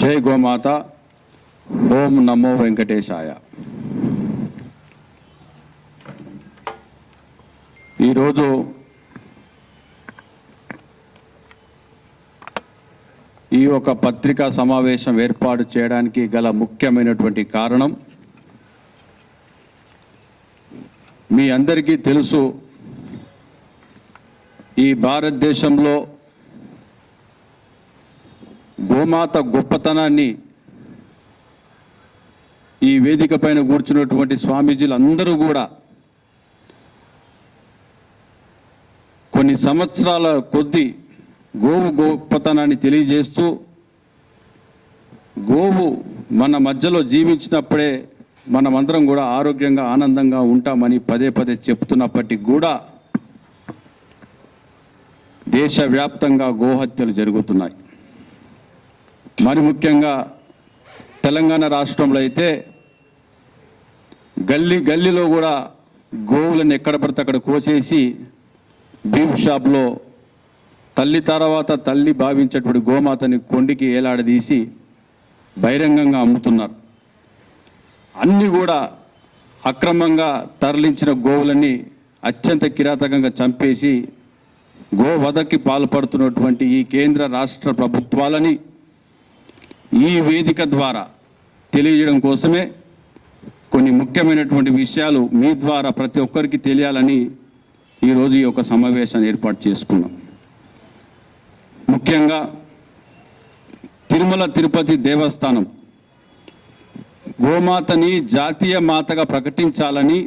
జై గోమాత. ఓం నమో వెంకటేశాయ. ఈరోజు ఈ ఒక పత్రికా సమావేశం ఏర్పాటు చేయడానికి గల ముఖ్యమైనటువంటి కారణం, మీ అందరికీ తెలుసు, ఈ భారతదేశంలో గోమాత గొప్పతనాన్ని ఈ వేదిక పైన కూర్చున్నటువంటి స్వామీజీలు అందరూ కూడా కొన్ని సంవత్సరాల కొద్దీ గోవు గొప్పతనాన్ని తెలియజేస్తూ, గోవు మన మధ్యలో జీవించినప్పుడే మనమందరం కూడా ఆరోగ్యంగా ఆనందంగా ఉంటామని పదే పదే చెప్తున్నప్పటికీ కూడా దేశవ్యాప్తంగా గోహత్యలు జరుగుతున్నాయి. మరి ముఖ్యంగా తెలంగాణ రాష్ట్రంలో అయితే గల్లీలో కూడా గోవులను ఎక్కడ పడితే అక్కడ కోసేసి బీఫ్ షాప్లో తల్లి తర్వాత తల్లి భావించేటువంటి గోమాతని కొండికి ఏలాడదీసి బహిరంగంగా అమ్ముతున్నారు. అన్నీ కూడా అక్రమంగా తరలించిన గోవులని అత్యంత కిరాతకంగా చంపేసి గోవధకి పాల్పడుతున్నటువంటి ఈ కేంద్ర రాష్ట్ర ప్రభుత్వాలని ఈ వేదిక ద్వారా తెలియజేయడం కోసమే కొన్ని ముఖ్యమైనటువంటి విషయాలు మీ ద్వారా ప్రతి ఒక్కరికి తెలియాలని ఈరోజు ఈ యొక్క సమావేశాన్ని ఏర్పాటు చేసుకున్నాం. ముఖ్యంగా తిరుమల తిరుపతి దేవస్థానం గోమాతని జాతీయ మాతగా ప్రకటించాలని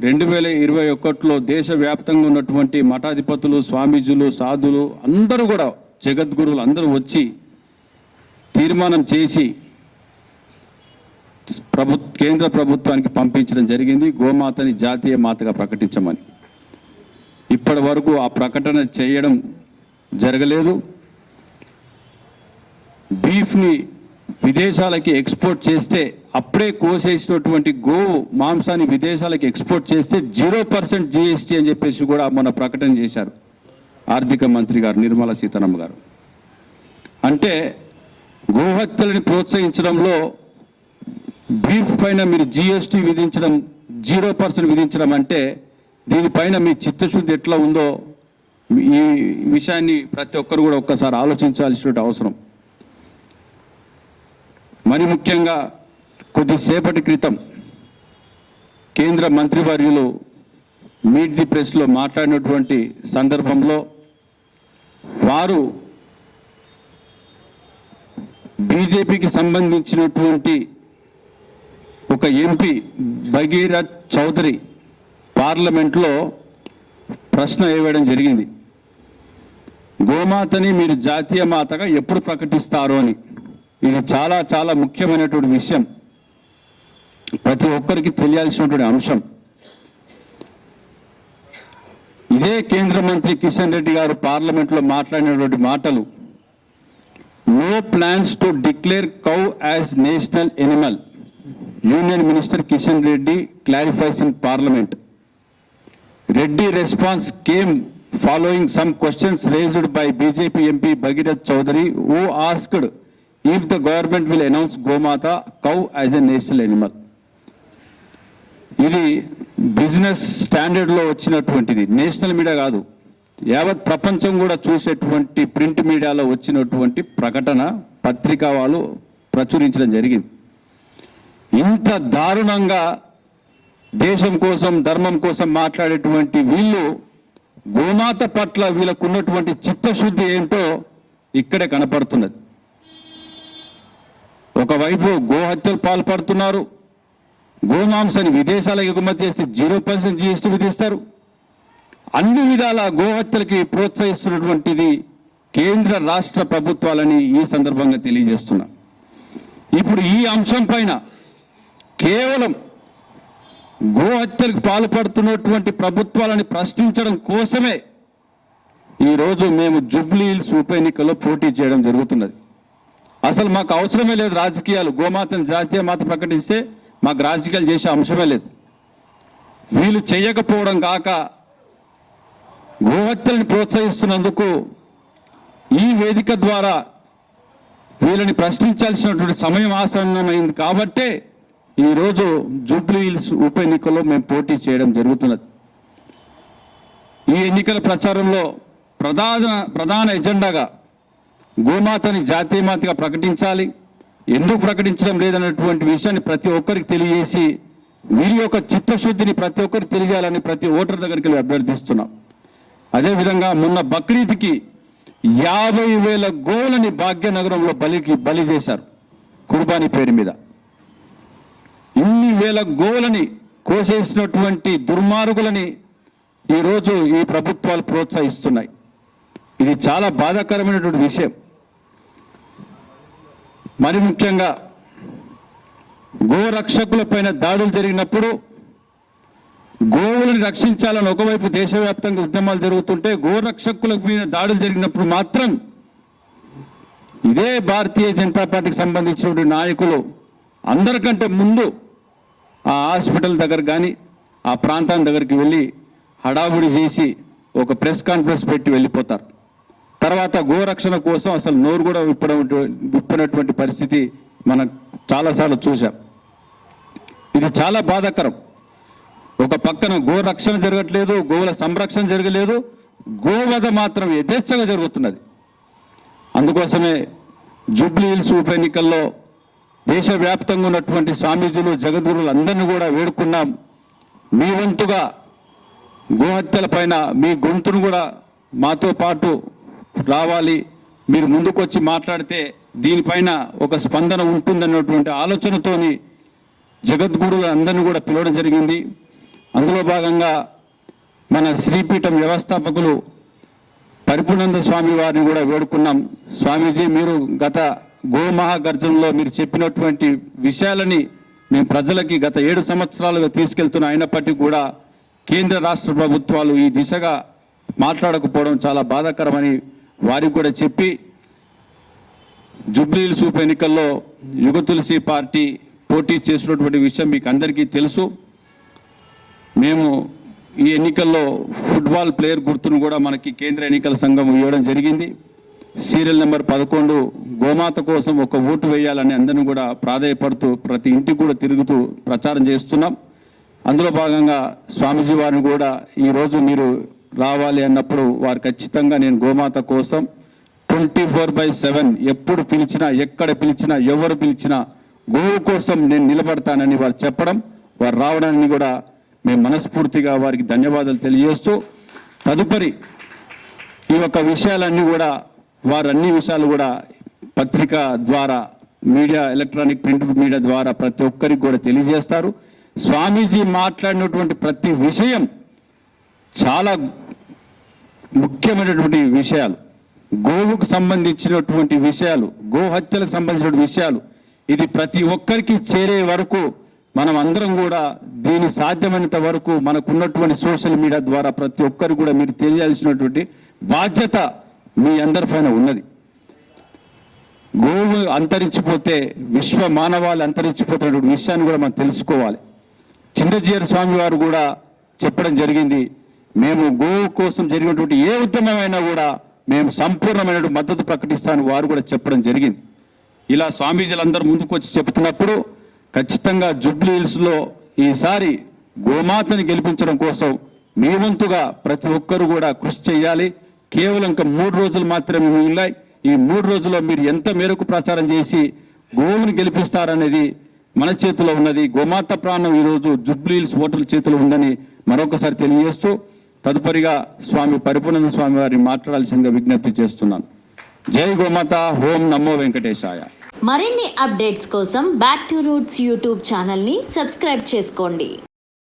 2021లో దేశవ్యాప్తంగా ఉన్నటువంటి మఠాధిపతులు, స్వామీజీలు, సాధులు అందరూ కూడా, జగద్గురువులు అందరూ వచ్చి తీర్మానం చేసి కేంద్ర ప్రభుత్వానికి పంపించడం జరిగింది, గోమాతని జాతీయ మాతగా ప్రకటించమని. ఇప్పటి వరకు ఆ ప్రకటన చేయడం జరగలేదు. బీఫ్ని విదేశాలకి ఎక్స్పోర్ట్ చేస్తే, అప్పుడే కోసేసినటువంటి గోవు మాంసాన్ని విదేశాలకి ఎక్స్పోర్ట్ చేస్తే 0% GST అని చెప్పేసి కూడా మొన్న ప్రకటన చేశారు ఆర్థిక మంత్రి గారు నిర్మలా సీతారామన్ గారు. అంటే గోహత్యలని ప్రోత్సహించడంలో బీఫ్ పైన మీరు GST విధించడం, 0% విధించడం అంటే దీనిపైన మీ చిత్తశుద్ధి ఎట్లా ఉందో ఈ విషయాన్ని ప్రతి ఒక్కరు కూడా ఒక్కసారి ఆలోచించాల్సిన అవసరం. మరి ముఖ్యంగా కొద్దిసేపటి క్రితం కేంద్ర మంత్రివర్యులు మీట్ ది ప్రెస్లో మాట్లాడినటువంటి సందర్భంలో వారు బీజేపీకి సంబంధించినటువంటి ఒక ఎంపీ భగీరథ్ చౌదరి పార్లమెంట్లో ప్రశ్న వేయడం జరిగింది, గోమాతని మీరు జాతీయ మాతగా ఎప్పుడు ప్రకటిస్తారు అని. ఇది చాలా చాలా ముఖ్యమైనటువంటి విషయం, ప్రతి ఒక్కరికి తెలియాల్సినటువంటి అంశం. ఇదే కేంద్ర మంత్రి కిషన్ రెడ్డి గారు పార్లమెంట్లో మాట్లాడినటువంటి మాటలు, no plans to declare cow as national animal, Union Minister Kishan Reddy clarifies in Parliament. Reddy response came following some questions raised by BJP MP Bhagirath Chaudhary, who asked if the government will announce Gomata cow as a national animal. ఇది business స్టాండర్డ్లో వచ్చినటువంటిది, national media కాదు, యావత్ ప్రపంచం కూడా చూసేటువంటి print మీడియాలో వచ్చినటువంటి ప్రకటన పత్రికా వాళ్ళు ప్రచురించడం జరిగింది. ఇంత దారుణంగా దేశం కోసం, ధర్మం కోసం మాట్లాడేటువంటి వీళ్ళు గోమాత పట్ల వీళ్ళకున్నటువంటి చిత్తశుద్ధి ఏంటో ఇక్కడే కనపడుతున్నది. ఒకవైపు గోహత్యలు పాల్పడుతున్నారు, గోమాంసాన్ని విదేశాలకు ఎగుమతి చేస్తే 0% GST విధిస్తారు. అన్ని విధాల గోహత్యలకి ప్రోత్సహిస్తున్నటువంటిది కేంద్ర రాష్ట్ర ప్రభుత్వాలని ఈ సందర్భంగా తెలియజేస్తున్నా. ఇప్పుడు ఈ అంశం పైన కేవలం గోహత్యలకు పాల్పడుతున్నటువంటి ప్రభుత్వాలని ప్రశ్నించడం కోసమే ఈరోజు మేము జూబ్లీ హిల్స్ ఉప ఎన్నికల్లో పోటీ చేయడం జరుగుతున్నది. అసలు మాకు అవసరమే లేదు రాజకీయాలు, గోమాతను జాతీయ మాత ప్రకటిస్తే మాకు రాజకీయాలు చేసే అంశమే లేదు. వీళ్ళు చేయకపోవడం కాక గోహత్యలను ప్రోత్సహిస్తున్నందుకు ఈ వేదిక ద్వారా వీళ్ళని ప్రశ్నించాల్సినటువంటి సమయం ఆసన్నమైంది కాబట్టే ఈరోజు జూబ్లీ హిల్స్ ఉప ఎన్నికల్లో మేము పోటీ చేయడం జరుగుతున్నది. ఈ ఎన్నికల ప్రచారంలో ప్రధాన ఎజెండాగా గోమాతని జాతీయ మాతగా ప్రకటించాలి, ఎందుకు ప్రకటించడం లేదన్నటువంటి విషయాన్ని ప్రతి ఒక్కరికి తెలియజేసి వీరి యొక్క చిత్తశుద్ధిని ప్రతి ఒక్కరికి తెలియాలని ప్రతి ఓటర్ దగ్గరికి వెళ్ళి అభ్యర్థిస్తున్నాం. అదేవిధంగా మొన్న బక్రీద్కి 50,000 గోవులని భాగ్యనగరంలో బలి చేశారు కుర్బానీ పేరు మీద. ఇన్ని వేల గోవులని కోసేసినటువంటి దుర్మార్గులని ఈరోజు ఈ ప్రభుత్వాలు ప్రోత్సహిస్తున్నాయి. ఇది చాలా బాధాకరమైనటువంటి విషయం. మరి ముఖ్యంగా గోరక్షకుల పైన దాడులు జరిగినప్పుడు గోవులను రక్షించాలని ఒకవైపు దేశవ్యాప్తంగా ఉద్యమాలు జరుగుతుంటే గోరక్షకుల మీద దాడులు జరిగినప్పుడు మాత్రం ఇదే భారతీయ జనతా పార్టీకి సంబంధించిన నాయకులు అందరికంటే ముందు ఆ హాస్పిటల్ దగ్గర కానీ ఆ ప్రాంతం దగ్గరికి వెళ్ళి హడావుడి చేసి ఒక ప్రెస్ కాన్ఫరెన్స్ పెట్టి వెళ్ళిపోతారు. తర్వాత గోరక్షణ కోసం అసలు నోరు కూడా విప్పనటువంటి పరిస్థితి మనం చాలాసార్లు చూసాం. ఇది చాలా బాధాకరం. ఒక పక్కన గోరక్షణ జరగట్లేదు, గోవుల సంరక్షణ జరగలేదు, గోవధ మాత్రం యథేచ్ఛగా జరుగుతున్నది. అందుకోసమే జూబ్లీ హిల్స్ ఉప ఎన్నికల్లో దేశవ్యాప్తంగా ఉన్నటువంటి స్వామీజీలు జగద్గురులు అందరినీ కూడా వేడుకున్నాం. మీ వంతుగా గోహత్యల పైన మీ గొంతును కూడా మాతో పాటు రావాలి, మీరు ముందుకు వచ్చి మాట్లాడితే దీనిపైన ఒక స్పందన ఉంటుందన్నటువంటి ఆలోచనతోని జగద్గురులు అందరినీ కూడా పిలవడం జరిగింది. అందులో భాగంగా మన శ్రీపీఠం వ్యవస్థాపకులు పరిపూర్ణానంద స్వామి వారిని కూడా వేడుకున్నాం. స్వామీజీ, మీరు గత గోమహాగర్జనలో మీరు చెప్పినటువంటి విషయాలని మేము ప్రజలకి గత 7 సంవత్సరాలుగా తీసుకెళ్తున్న అయినప్పటికీ కూడా కేంద్ర రాష్ట్ర ప్రభుత్వాలు ఈ దిశగా మాట్లాడకపోవడం చాలా బాధాకరమని వారికి కూడా చెప్పి జూబ్లీ హిల్స్ ఉప ఎన్నికల్లో యుగ తులసి పార్టీ పోటీ చేసినటువంటి విషయం మీకు అందరికీ తెలుసు. మేము ఈ ఎన్నికల్లో ఫుట్బాల్ ప్లేయర్ గుర్తును కూడా మనకి కేంద్ర ఎన్నికల సంఘం ఇవ్వడం జరిగింది. సీరియల్ నెంబర్ 11 గోమాత కోసం ఒక ఓటు వేయాలని అందరినీ కూడా ప్రాధాయపడుతూ ప్రతి ఇంటికి కూడా తిరుగుతూ ప్రచారం చేస్తున్నాం. అందులో భాగంగా స్వామీజీ వారిని కూడా ఈరోజు మీరు రావాలి అన్నప్పుడు వారు ఖచ్చితంగా నేను గోమాత కోసం 24/7 ఎప్పుడు పిలిచినా ఎక్కడ పిలిచినా ఎవరు పిలిచినా గోవు కోసం నేను నిలబడతానని వారు చెప్పడం, వారు రావడాన్ని కూడా మేము మనస్ఫూర్తిగా వారికి ధన్యవాదాలు తెలియజేస్తూ తదుపరి ఈ యొక్క విషయాలన్నీ కూడా వారు అన్ని విషయాలు కూడా పత్రిక ద్వారా మీడియా ఎలక్ట్రానిక్ ప్రింట్ మీడియా ద్వారా ప్రతి ఒక్కరికి కూడా తెలియజేస్తారు. స్వామీజీ మాట్లాడినటువంటి ప్రతి విషయం చాలా ముఖ్యమైనటువంటి విషయాలు, గోవుకు సంబంధించినటువంటి విషయాలు, గోహత్యలకు సంబంధించిన విషయాలు, ఇది ప్రతి ఒక్కరికి చేరే వరకు మనం అందరం కూడా దీని సాధ్యమైనంత వరకు మనకున్నటువంటి సోషల్ మీడియా ద్వారా ప్రతి ఒక్కరికి కూడా మీరు తెలియాల్సినటువంటి బాధ్యత మీ అందరిపైన ఉన్నది. గోవు అంతరించిపోతే విశ్వ మానవాళి అంతరించిపోతున్నటువంటి విషయాన్ని కూడా మనం తెలుసుకోవాలి. చిన్నజీయర్ స్వామి వారు కూడా చెప్పడం జరిగింది, మేము గోవు కోసం జరిగినటువంటి ఏ ఉద్యమమైనా కూడా మేము సంపూర్ణమైన మద్దతు ప్రకటిస్తామని వారు కూడా చెప్పడం జరిగింది. ఇలా స్వామీజీలందరూ ముందుకు వచ్చి చెప్తున్నప్పుడు ఖచ్చితంగా జూబ్లీ హిల్స్లో ఈసారి గోమాతని గెలిపించడం కోసం మీ వంతుగా ప్రతి ఒక్కరు కూడా కృషి చేయాలి. కేవలం ఇంకా 3 రోజులు మాత్రమే ఉన్నాయి. ఈ 3 రోజుల్లో మీరు ఎంత మేరకు ప్రచారం చేసి గోవుని గెలిపిస్తారనేది మన చేతిలో ఉన్నది. గోమాత ప్రాణం ఈరోజు జూబ్లీ హిల్స్ ఓటర్ల చేతిలో ఉందని మరొకసారి తెలియజేస్తూ తదుపరిగా స్వామి పరిపూర్ణానంద స్వామి వారిని మాట్లాడాల్సిందిగా విజ్ఞప్తి చేస్తున్నాను. జై గోమాత, ఓం నమో వెంకటేశాయ. మరిన్ని అప్డేట్స్ కోసం బ్యాక్ టు రూట్స్ యూట్యూబ్ ఛానల్ని సబ్స్క్రైబ్ చేసుకోండి.